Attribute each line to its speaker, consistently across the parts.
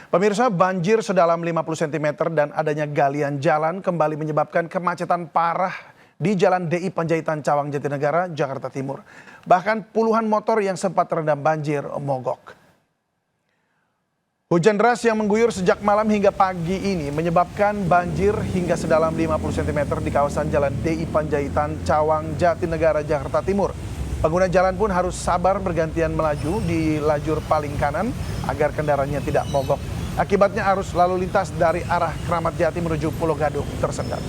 Speaker 1: Pemirsa, banjir sedalam 50 cm dan adanya galian jalan kembali menyebabkan kemacetan parah di Jalan DI Panjaitan Cawang Jatinegara, Jakarta Timur. Bahkan puluhan motor yang sempat terendam banjir mogok. Hujan deras yang mengguyur sejak malam hingga pagi ini menyebabkan banjir hingga sedalam 50 cm di kawasan Jalan DI Panjaitan Cawang Jatinegara, Jakarta Timur. Pengguna jalan pun harus sabar bergantian melaju di lajur paling kanan agar kendaraannya tidak mogok. Akibatnya arus lalu lintas dari arah Kramat Jati menuju Pulau Gadung tersendat.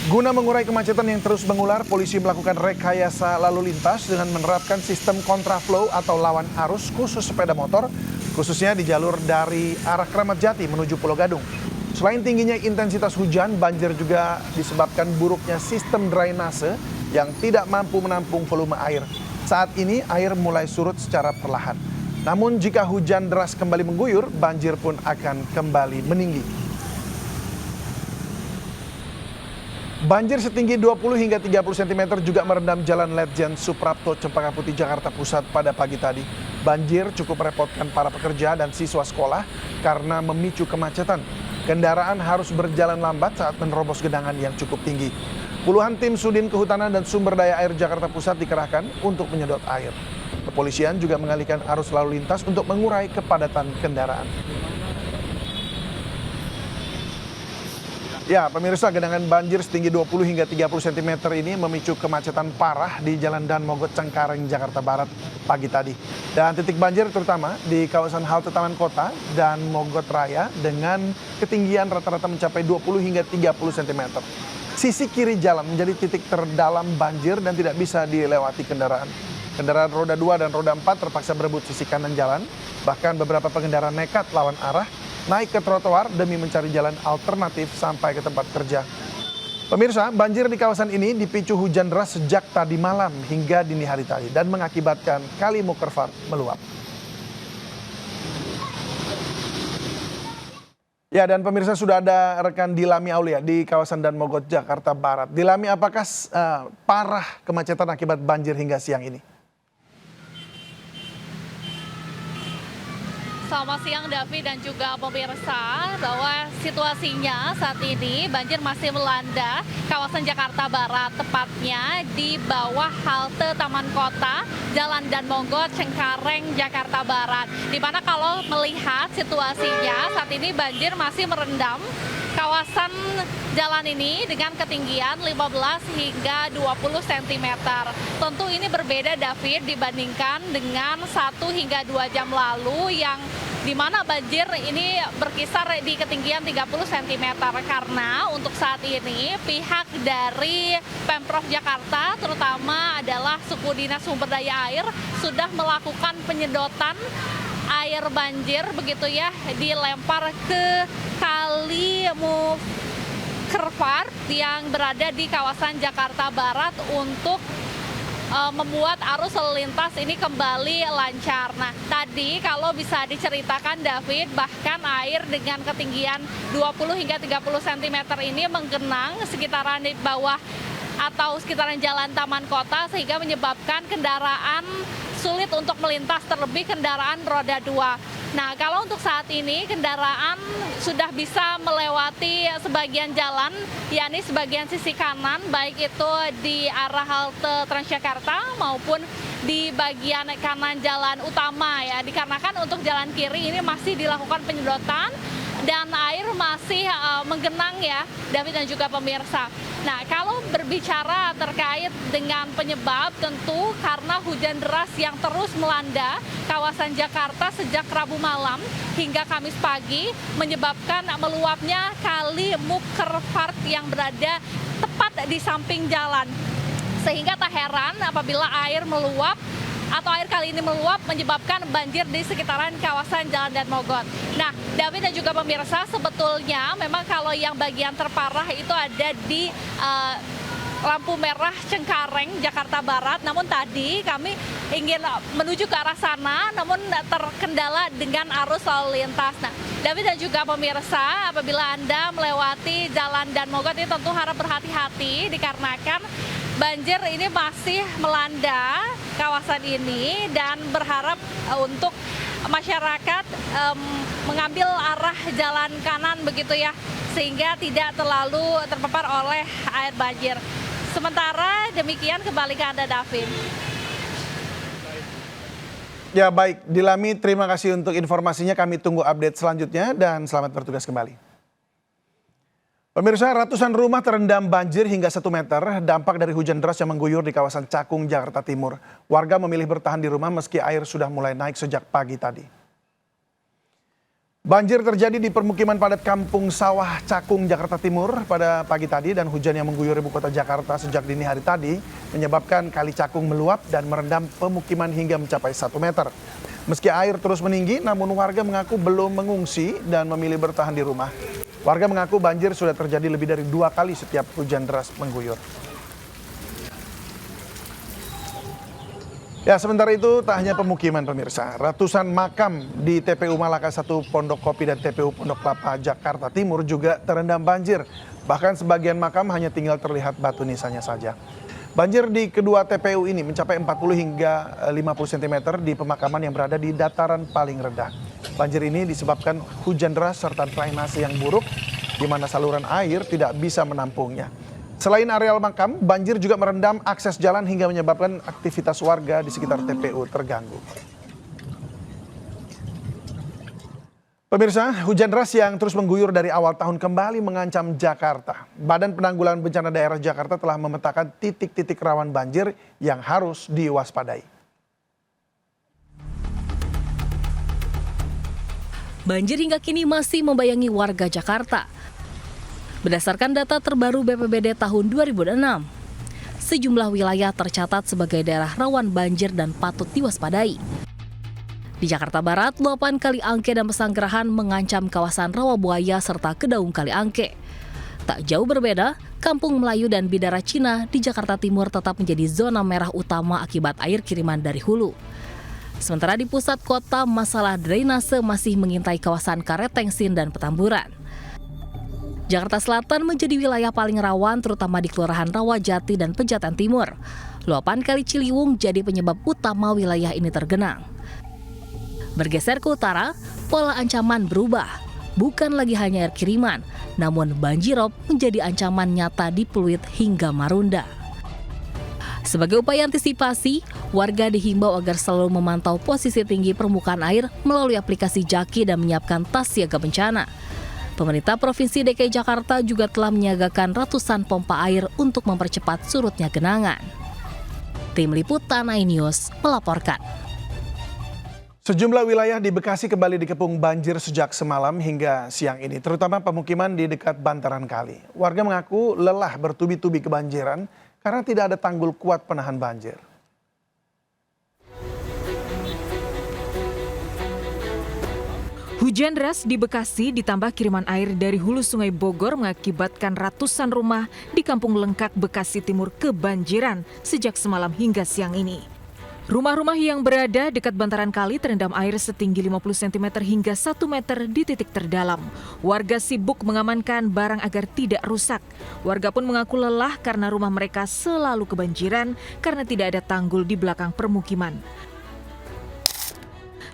Speaker 1: Guna mengurai kemacetan yang terus mengular, polisi melakukan rekayasa lalu lintas dengan menerapkan sistem kontraflow atau lawan arus khusus sepeda motor, khususnya di jalur dari arah Kramat Jati menuju Pulau Gadung. Selain tingginya intensitas hujan, banjir juga disebabkan buruknya sistem drainase yang tidak mampu menampung volume air. Saat ini air mulai surut secara perlahan. Namun jika hujan deras kembali mengguyur, banjir pun akan kembali meninggi. Banjir setinggi 20 hingga 30 cm juga merendam Jalan Letjen Suprapto, Cempaka Putih, Jakarta Pusat pada pagi tadi. Banjir cukup merepotkan para pekerja dan siswa sekolah karena memicu kemacetan. Kendaraan harus berjalan lambat saat menerobos genangan yang cukup tinggi. Puluhan tim Sudin Kehutanan dan Sumber Daya Air Jakarta Pusat dikerahkan untuk menyedot air. Kepolisian juga mengalihkan arus lalu lintas untuk mengurai kepadatan kendaraan. Ya, pemirsa, genangan banjir setinggi 20 hingga 30 cm ini memicu kemacetan parah di Jalan Dan Mogot Cengkareng, Jakarta Barat pagi tadi. Dan titik banjir terutama di kawasan halte Taman Kota dan Mogot Raya dengan ketinggian rata-rata mencapai 20 hingga 30 cm. Sisi kiri jalan menjadi titik terdalam banjir dan tidak bisa dilewati kendaraan. Kendaraan roda 2 dan roda 4 terpaksa berebut sisi kanan jalan. Bahkan beberapa pengendara nekat lawan arah, naik ke trotoar demi mencari jalan alternatif sampai ke tempat kerja. Pemirsa, banjir di kawasan ini dipicu hujan deras sejak tadi malam hingga dini hari tadi dan mengakibatkan Kali Mukerfart meluap. Ya, dan pemirsa, sudah ada rekan Dilami Aulia di kawasan Dan Mogot, Jakarta Barat. Dilami, apakah parah kemacetan akibat banjir hingga siang ini?
Speaker 2: Selamat siang Davi dan juga pemirsa, bahwa situasinya saat ini banjir masih melanda kawasan Jakarta Barat, tepatnya di bawah halte Taman Kota, Jalan Dan Mogot, Cengkareng, Jakarta Barat. Di mana kalau melihat situasinya saat ini banjir masih merendam kawasan jalan ini dengan ketinggian 15 hingga 20 cm. Tentu ini berbeda, David, dibandingkan dengan 1 hingga 2 jam lalu yang di mana banjir ini berkisar di ketinggian 30 cm. Karena untuk saat ini pihak dari Pemprov Jakarta, terutama adalah Suku Dinas Sumber Daya Air, sudah melakukan penyedotan air banjir begitu ya, dilempar ke Kali Mukerfart yang berada di kawasan Jakarta Barat untuk membuat arus lalu lintas ini kembali lancar. Nah, tadi kalau bisa diceritakan David, bahkan air dengan ketinggian 20 hingga 30 cm ini menggenang sekitaran di bawah atau sekitaran Jalan Taman Kota sehingga menyebabkan kendaraan sulit untuk melintas, terlebih kendaraan roda 2. Nah, kalau untuk saat ini kendaraan sudah bisa melewati sebagian jalan, yakni sebagian sisi kanan, baik itu di arah halte Transjakarta maupun di bagian kanan jalan utama ya, dikarenakan untuk jalan kiri ini masih dilakukan penyedotan dan air masih menggenang ya, David dan juga pemirsa. Nah, kalau berbicara terkait dengan penyebab, tentu karena hujan deras yang terus melanda kawasan Jakarta sejak Rabu malam hingga Kamis pagi menyebabkan meluapnya Kali Mukerfart yang berada tepat di samping jalan. Sehingga tak heran apabila air meluap atau air kali ini meluap menyebabkan banjir di sekitaran kawasan Jalan Dan Mogot. Nah, David dan juga pemirsa, sebetulnya memang kalau yang bagian terparah itu ada di lampu merah Cengkareng, Jakarta Barat. Namun tadi kami ingin menuju ke arah sana, namun terkendala dengan arus lalu lintas. Nah, David dan juga pemirsa, apabila Anda melewati Jalan Dan Mogot ini tentu harap berhati-hati dikarenakan banjir ini masih melanda kawasan ini dan berharap untuk masyarakat mengambil arah jalan kanan begitu ya, sehingga tidak terlalu terpapar oleh air banjir. Sementara demikian, kembali ke Anda, Davin.
Speaker 1: Ya baik, Dilami, terima kasih untuk informasinya. Kami tunggu update selanjutnya dan selamat bertugas kembali. Pemirsa, ratusan rumah terendam banjir hingga 1 meter, dampak dari hujan deras yang mengguyur di kawasan Cakung, Jakarta Timur. Warga memilih bertahan di rumah meski air sudah mulai naik sejak pagi tadi. Banjir terjadi di permukiman padat Kampung Sawah Cakung, Jakarta Timur pada pagi tadi, dan hujan yang mengguyur ibu kota Jakarta sejak dini hari tadi menyebabkan Kali Cakung meluap dan merendam pemukiman hingga mencapai 1 meter. Meski air terus meninggi, namun warga mengaku belum mengungsi dan memilih bertahan di rumah. Warga mengaku banjir sudah terjadi lebih dari 2 kali setiap hujan deras mengguyur. Ya, sementara itu tak hanya pemukiman, pemirsa. Ratusan makam di TPU Malaka 1 Pondok Kopi dan TPU Pondok Kelapa Jakarta Timur juga terendam banjir. Bahkan sebagian makam hanya tinggal terlihat batu nisannya saja. Banjir di kedua TPU ini mencapai 40 hingga 50 cm di pemakaman yang berada di dataran paling rendah. Banjir ini disebabkan hujan deras serta drainase yang buruk, di mana saluran air tidak bisa menampungnya. Selain areal makam, banjir juga merendam akses jalan hingga menyebabkan aktivitas warga di sekitar TPU terganggu. Pemirsa, hujan deras yang terus mengguyur dari awal tahun kembali mengancam Jakarta. Badan Penanggulangan Bencana Daerah Jakarta telah memetakan titik-titik rawan banjir yang harus diwaspadai.
Speaker 3: Banjir hingga kini masih membayangi warga Jakarta. Berdasarkan data terbaru BPBD tahun 2006, sejumlah wilayah tercatat sebagai daerah rawan banjir dan patut diwaspadai. Di Jakarta Barat, luapan Kali Angke dan Pesanggerahan mengancam kawasan Rawabuaya serta Kedaung Kali Angke. Tak jauh berbeda, Kampung Melayu dan Bidara Cina di Jakarta Timur tetap menjadi zona merah utama akibat air kiriman dari hulu. Sementara di pusat kota, masalah drainase masih mengintai kawasan Karetengsin dan Petamburan. Jakarta Selatan menjadi wilayah paling rawan terutama di Kelurahan Rawajati dan Pejaten Timur. Luapan Kali Ciliwung jadi penyebab utama wilayah ini tergenang. Bergeser ke utara, pola ancaman berubah. Bukan lagi hanya air kiriman, namun banjirop menjadi ancaman nyata di Pluit hingga Marunda. Sebagai upaya antisipasi, warga dihimbau agar selalu memantau posisi tinggi permukaan air melalui aplikasi Jaki dan menyiapkan tas siaga bencana. Pemerintah Provinsi DKI Jakarta juga telah menyiagakan ratusan pompa air untuk mempercepat surutnya genangan. Tim Liputan iNews melaporkan.
Speaker 1: Sejumlah wilayah di Bekasi kembali dikepung banjir sejak semalam hingga siang ini, terutama pemukiman di dekat bantaran kali. Warga mengaku lelah bertubi-tubi kebanjiran karena tidak ada tanggul kuat penahan banjir.
Speaker 4: Hujan deras di Bekasi ditambah kiriman air dari hulu Sungai Bogor mengakibatkan ratusan rumah di Kampung Lengkak, Bekasi Timur kebanjiran sejak semalam hingga siang ini. Rumah-rumah yang berada dekat bantaran kali terendam air setinggi 50 cm hingga 1 meter di titik terdalam. Warga sibuk mengamankan barang agar tidak rusak. Warga pun mengaku lelah karena rumah mereka selalu kebanjiran karena tidak ada tanggul di belakang permukiman.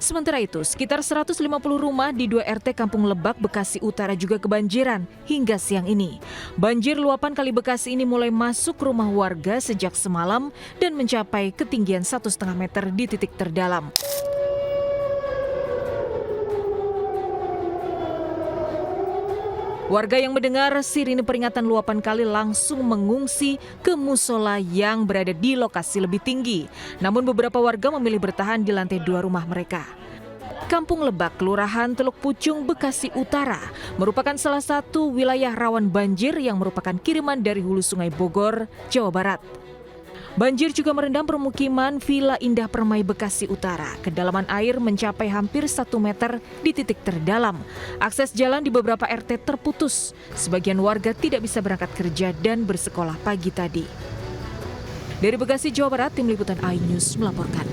Speaker 4: Sementara itu, sekitar 150 rumah di 2 RT Kampung Lebak, Bekasi Utara juga kebanjiran hingga siang ini. Banjir luapan Kali Bekasi ini mulai masuk rumah warga sejak semalam dan mencapai ketinggian 1,5 meter di titik terdalam. Warga yang mendengar sirine peringatan luapan kali langsung mengungsi ke musola yang berada di lokasi lebih tinggi. Namun beberapa warga memilih bertahan di lantai 2 rumah mereka. Kampung Lebak, Kelurahan Teluk Pucung, Bekasi Utara merupakan salah satu wilayah rawan banjir yang merupakan kiriman dari hulu Sungai Bogor, Jawa Barat. Banjir juga merendam permukiman Villa Indah Permai, Bekasi Utara. Kedalaman air mencapai hampir 1 meter di titik terdalam. Akses jalan di beberapa RT terputus. Sebagian warga tidak bisa berangkat kerja dan bersekolah pagi tadi. Dari Bekasi, Jawa Barat, Tim Liputan iNews melaporkan.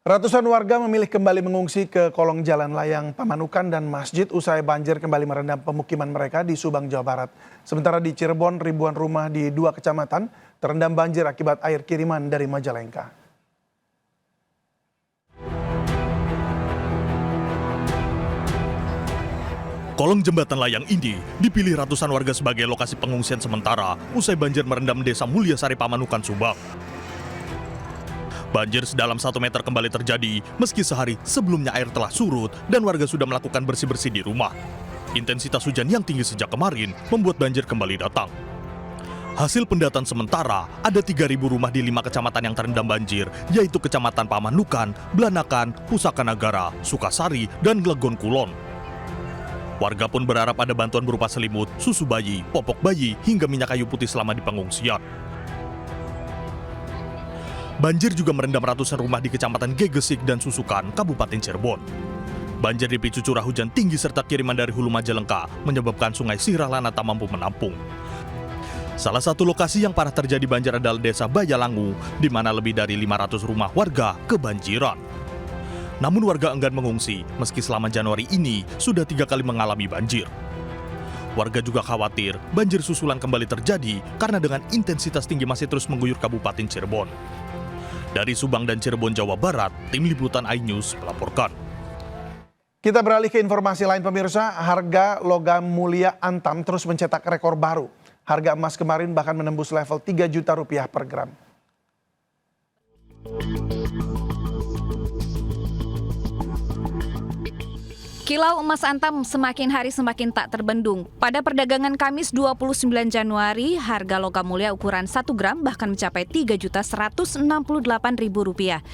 Speaker 1: Ratusan warga memilih kembali mengungsi ke kolong jalan layang Pamanukan dan masjid usai banjir kembali merendam pemukiman mereka di Subang, Jawa Barat. Sementara di Cirebon, ribuan rumah di 2 kecamatan terendam banjir akibat air kiriman dari Majalengka.
Speaker 5: Kolong jembatan layang ini dipilih ratusan warga sebagai lokasi pengungsian sementara usai banjir merendam Desa Mulyasari Pamanukan, Subang. Banjir sedalam 1 meter kembali terjadi meski sehari sebelumnya air telah surut dan warga sudah melakukan bersih-bersih di rumah. Intensitas hujan yang tinggi sejak kemarin membuat banjir kembali datang. Hasil pendataan sementara, ada 3.000 rumah di 5 kecamatan yang terendam banjir, yaitu Kecamatan Pamanukan, Blanakan, Pusaka Nagara, Sukasari, dan Glegon Kulon. Warga pun berharap ada bantuan berupa selimut, susu bayi, popok bayi, hingga minyak kayu putih selama di pengungsian. Banjir juga merendam ratusan rumah di Kecamatan Gegesik dan Susukan, Kabupaten Cirebon. Banjir dipicu curah hujan tinggi serta kiriman dari Hulu Majalengka menyebabkan Sungai Sirahlana tak mampu menampung. Salah satu lokasi yang parah terjadi banjir adalah Desa Bayalangu, di mana lebih dari 500 rumah warga kebanjiran. Namun warga enggan mengungsi, meski selama Januari ini sudah 3 kali mengalami banjir. Warga juga khawatir banjir susulan kembali terjadi karena dengan intensitas tinggi masih terus mengguyur Kabupaten Cirebon. Dari Subang dan Cirebon, Jawa Barat, Tim Liputan iNews melaporkan.
Speaker 1: Kita beralih ke informasi lain pemirsa, harga logam mulia Antam terus mencetak rekor baru. Harga emas kemarin bahkan menembus level 3 juta rupiah per gram.
Speaker 6: Kilau emas Antam semakin hari semakin tak terbendung. Pada perdagangan Kamis 29 Januari, harga logam mulia ukuran 1 gram bahkan mencapai Rp3.168.000.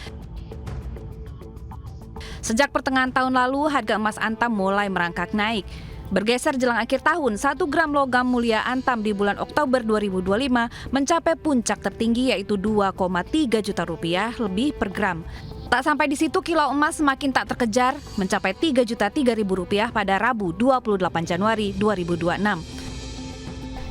Speaker 6: Sejak pertengahan tahun lalu, harga emas Antam mulai merangkak naik. Bergeser jelang akhir tahun, 1 gram logam mulia Antam di bulan Oktober 2025 mencapai puncak tertinggi yaitu Rp2,3 juta lebih per gram. Tak sampai di situ, kilau emas semakin tak terkejar, mencapai Rp3.003.000 pada Rabu 28 Januari 2026.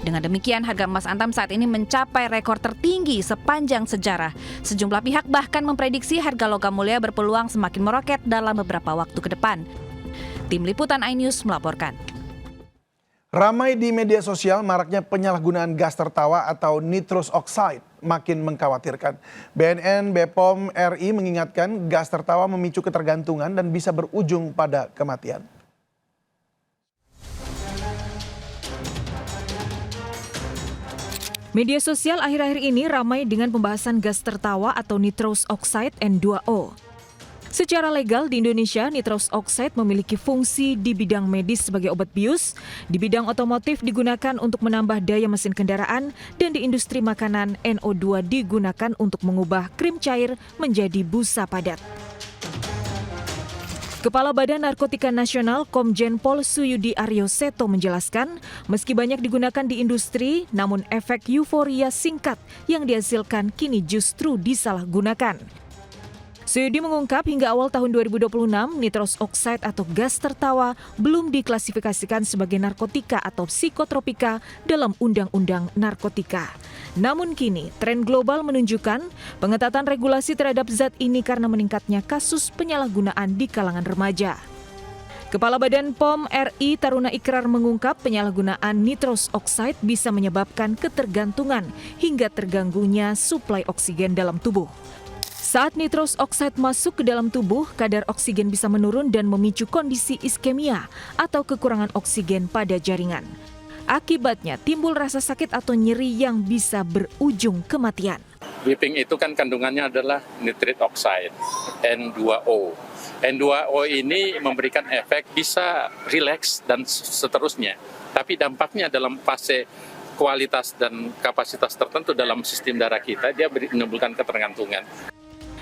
Speaker 6: Dengan demikian, harga emas Antam saat ini mencapai rekor tertinggi sepanjang sejarah. Sejumlah pihak bahkan memprediksi harga logam mulia berpeluang semakin meroket dalam beberapa waktu ke depan. Tim Liputan iNews melaporkan.
Speaker 1: Ramai di media sosial maraknya penyalahgunaan gas tertawa atau nitrous oxide makin mengkhawatirkan. BNN BPOM RI mengingatkan gas tertawa memicu ketergantungan dan bisa berujung pada kematian.
Speaker 4: Media sosial akhir-akhir ini ramai dengan pembahasan gas tertawa atau nitrous oxide N2O. Secara legal di Indonesia, nitrous oxide memiliki fungsi di bidang medis sebagai obat bius, di bidang otomotif digunakan untuk menambah daya mesin kendaraan, dan di industri makanan NO2 digunakan untuk mengubah krim cair menjadi busa padat. Kepala Badan Narkotika Nasional Komjen Pol Suyudi Aryo Seto menjelaskan, meski banyak digunakan di industri, namun efek euforia singkat yang dihasilkan kini justru disalahgunakan. Suyudi mengungkap hingga awal tahun 2026, nitrous oxide atau gas tertawa belum diklasifikasikan sebagai narkotika atau psikotropika dalam Undang-Undang Narkotika. Namun kini, tren global menunjukkan pengetatan regulasi terhadap zat ini karena meningkatnya kasus penyalahgunaan di kalangan remaja. Kepala Badan POM RI Taruna Ikrar mengungkap penyalahgunaan nitrous oxide bisa menyebabkan ketergantungan hingga terganggunya suplai oksigen dalam tubuh. Saat nitrous oxide masuk ke dalam tubuh, kadar oksigen bisa menurun dan memicu kondisi iskemia atau kekurangan oksigen pada jaringan. Akibatnya timbul rasa sakit atau nyeri yang bisa berujung kematian.
Speaker 7: Whipping itu kan kandungannya adalah nitrate oxide, N2O. N2O ini memberikan efek bisa rileks dan seterusnya. Tapi dampaknya dalam fase kualitas dan kapasitas tertentu dalam sistem darah kita, dia menimbulkan ketergantungan.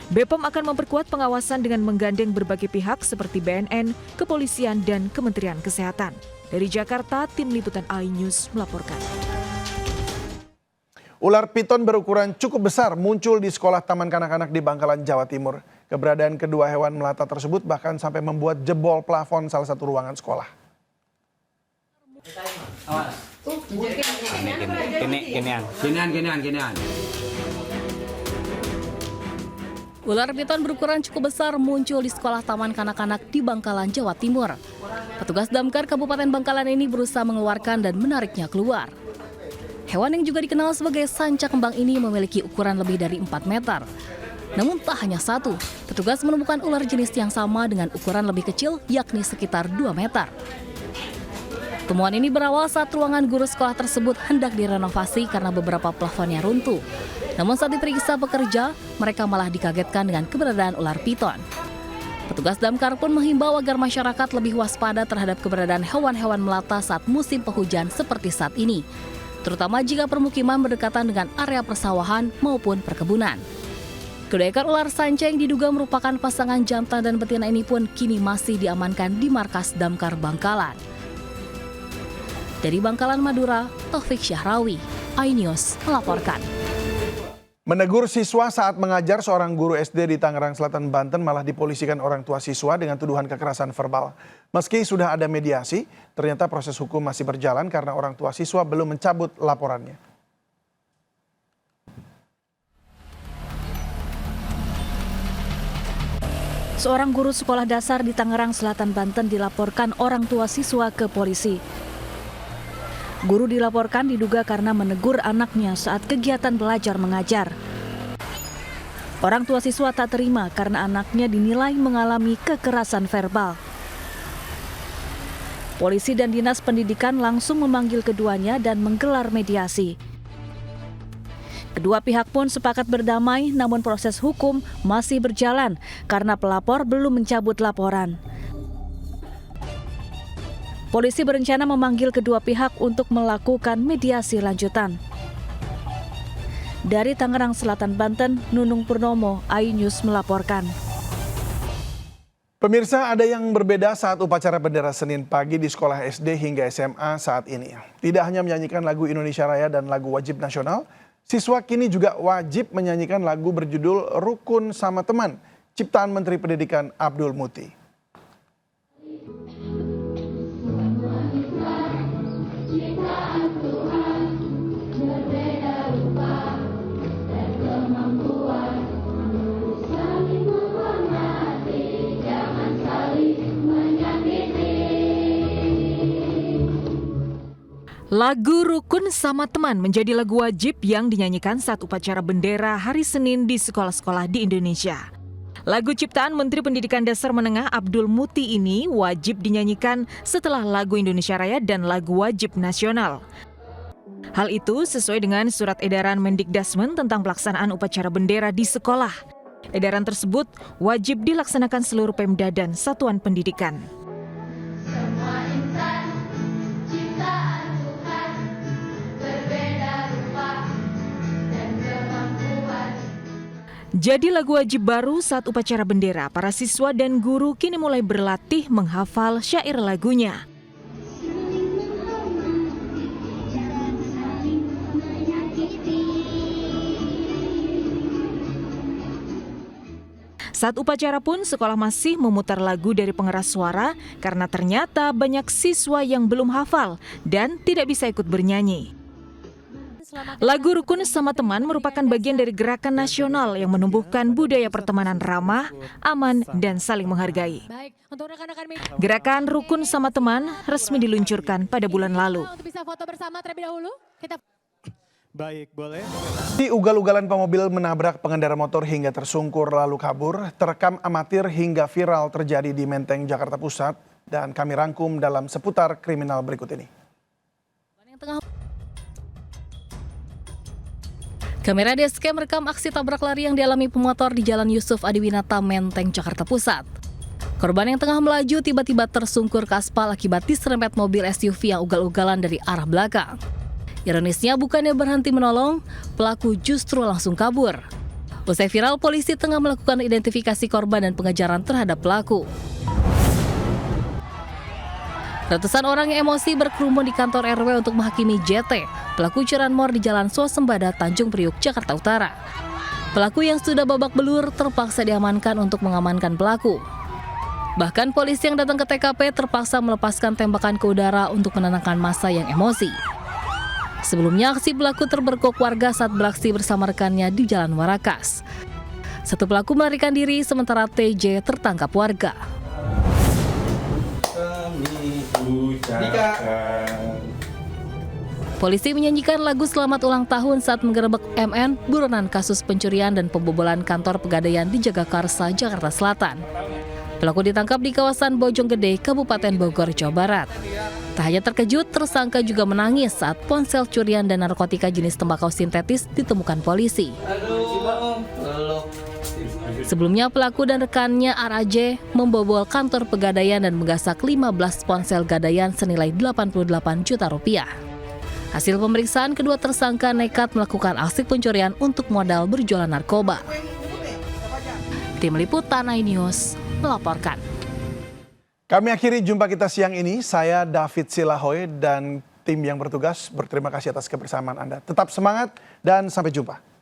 Speaker 4: BPOM akan memperkuat pengawasan dengan menggandeng berbagai pihak seperti BNN, Kepolisian, dan Kementerian Kesehatan. Dari Jakarta, Tim Liputan iNews melaporkan.
Speaker 1: Ular piton berukuran cukup besar muncul di sekolah taman kanak-kanak di Bangkalan, Jawa Timur. Keberadaan kedua hewan melata tersebut bahkan sampai membuat jebol plafon salah satu ruangan sekolah.
Speaker 8: Ginian.
Speaker 3: Ular piton berukuran cukup besar muncul di sekolah taman kanak-kanak di Bangkalan, Jawa Timur. Petugas Damkar Kabupaten Bangkalan ini berusaha mengeluarkan dan menariknya keluar. Hewan yang juga dikenal sebagai sanca kembang ini memiliki ukuran lebih dari 4 meter. Namun tak hanya satu, petugas menemukan ular jenis yang sama dengan ukuran lebih kecil yakni sekitar 2 meter. Temuan ini berawal saat ruangan guru sekolah tersebut hendak direnovasi karena beberapa plafonnya runtuh. Namun saat diperiksa pekerja, mereka malah dikagetkan dengan keberadaan ular piton. Petugas damkar pun menghimbau agar masyarakat lebih waspada terhadap keberadaan hewan-hewan melata saat musim penghujan seperti saat ini, terutama jika permukiman berdekatan dengan area persawahan maupun perkebunan. Kedua ekor ular sanca yang diduga merupakan pasangan jantan dan betina ini pun kini masih diamankan di markas damkar Bangkalan. Dari Bangkalan, Madura, Taufik Syahrawi, iNews melaporkan.
Speaker 1: Menegur siswa saat mengajar, seorang guru SD di Tangerang Selatan, Banten malah dipolisikan orang tua siswa dengan tuduhan kekerasan verbal. Meski sudah ada mediasi, ternyata proses hukum masih berjalan karena orang tua siswa belum mencabut laporannya.
Speaker 6: Seorang guru sekolah dasar di Tangerang Selatan, Banten dilaporkan orang tua siswa ke polisi. Guru dilaporkan diduga karena menegur anaknya saat kegiatan belajar mengajar. Orang tua siswa tak terima karena anaknya dinilai mengalami kekerasan verbal. Polisi dan Dinas Pendidikan langsung memanggil keduanya dan menggelar mediasi. Kedua pihak pun sepakat berdamai, namun proses hukum masih berjalan karena pelapor belum mencabut laporan. Polisi berencana memanggil kedua pihak untuk melakukan mediasi lanjutan. Dari Tangerang Selatan, Banten, Nunung Purnomo, iNews melaporkan.
Speaker 1: Pemirsa, ada yang berbeda saat upacara bendera Senin pagi di sekolah SD hingga SMA saat ini. Tidak hanya menyanyikan lagu Indonesia Raya dan lagu wajib nasional, siswa kini juga wajib menyanyikan lagu berjudul Rukun Sama Teman, ciptaan Menteri Pendidikan Abdul Muti.
Speaker 4: Lagu Rukun Sama Teman menjadi lagu wajib yang dinyanyikan saat upacara bendera hari Senin di sekolah-sekolah di Indonesia. Lagu ciptaan Menteri Pendidikan Dasar Menengah Abdul Muti ini wajib dinyanyikan setelah lagu Indonesia Raya dan lagu wajib nasional. Hal itu sesuai dengan surat edaran Mendikdasmen tentang pelaksanaan upacara bendera di sekolah. Edaran tersebut wajib dilaksanakan seluruh Pemda dan satuan pendidikan. Jadi lagu wajib baru saat upacara bendera, para siswa dan guru kini mulai berlatih menghafal syair lagunya. Saat upacara pun sekolah masih memutar lagu dari pengeras suara karena ternyata banyak siswa yang belum hafal dan tidak bisa ikut bernyanyi. Lagu Rukun Sama Teman merupakan bagian dari gerakan nasional yang menumbuhkan budaya pertemanan ramah, aman, dan saling menghargai. Gerakan Rukun Sama Teman resmi diluncurkan pada bulan lalu.
Speaker 8: Baik, boleh.
Speaker 1: Di ugal-ugalan pemobil menabrak pengendara motor hingga tersungkur lalu kabur, terekam amatir hingga viral terjadi di Menteng, Jakarta Pusat, dan kami rangkum dalam seputar kriminal berikut ini.
Speaker 3: Kamera dashcam merekam aksi tabrak lari yang dialami pemotor di Jalan Yusuf Adiwinata, Menteng, Jakarta Pusat. Korban yang tengah melaju tiba-tiba tersungkur ke aspal akibat diserempet mobil SUV yang ugal-ugalan dari arah belakang. Ironisnya bukannya berhenti menolong, pelaku justru langsung kabur. Usai viral, polisi tengah melakukan identifikasi korban dan pengejaran terhadap pelaku. Ratusan orang yang emosi berkerumun di kantor RW untuk menghakimi JT, pelaku curanmor di Jalan Swasembada, Tanjung Priuk, Jakarta Utara. Pelaku yang sudah babak belur terpaksa diamankan untuk mengamankan pelaku. Bahkan polisi yang datang ke TKP terpaksa melepaskan tembakan ke udara untuk menenangkan massa yang emosi. Sebelumnya aksi pelaku terberkok warga saat beraksi bersama rekannya di Jalan Warakas. Satu pelaku melarikan diri sementara TJ tertangkap warga. Polisi menyanyikan lagu selamat ulang tahun saat menggerebek MN buronan kasus pencurian dan pembobolan kantor Pegadaian di Jagakarsa, Jakarta Selatan. Pelaku ditangkap di kawasan Bojonggede, Kabupaten Bogor, Jawa Barat. Tak hanya terkejut, tersangka juga menangis saat ponsel curian dan narkotika jenis tembakau sintetis ditemukan polisi. Sebelumnya pelaku dan rekannya RAJ membobol kantor pegadaian dan menggasak 15 ponsel gadaian senilai 88 juta rupiah. Hasil pemeriksaan, kedua tersangka nekat melakukan aksi pencurian untuk modal berjualan narkoba. Tim Liputan iNews melaporkan.
Speaker 1: Kami akhiri jumpa kita siang ini. Saya David Silahoy dan tim yang bertugas berterima kasih atas kebersamaan Anda. Tetap semangat dan sampai jumpa.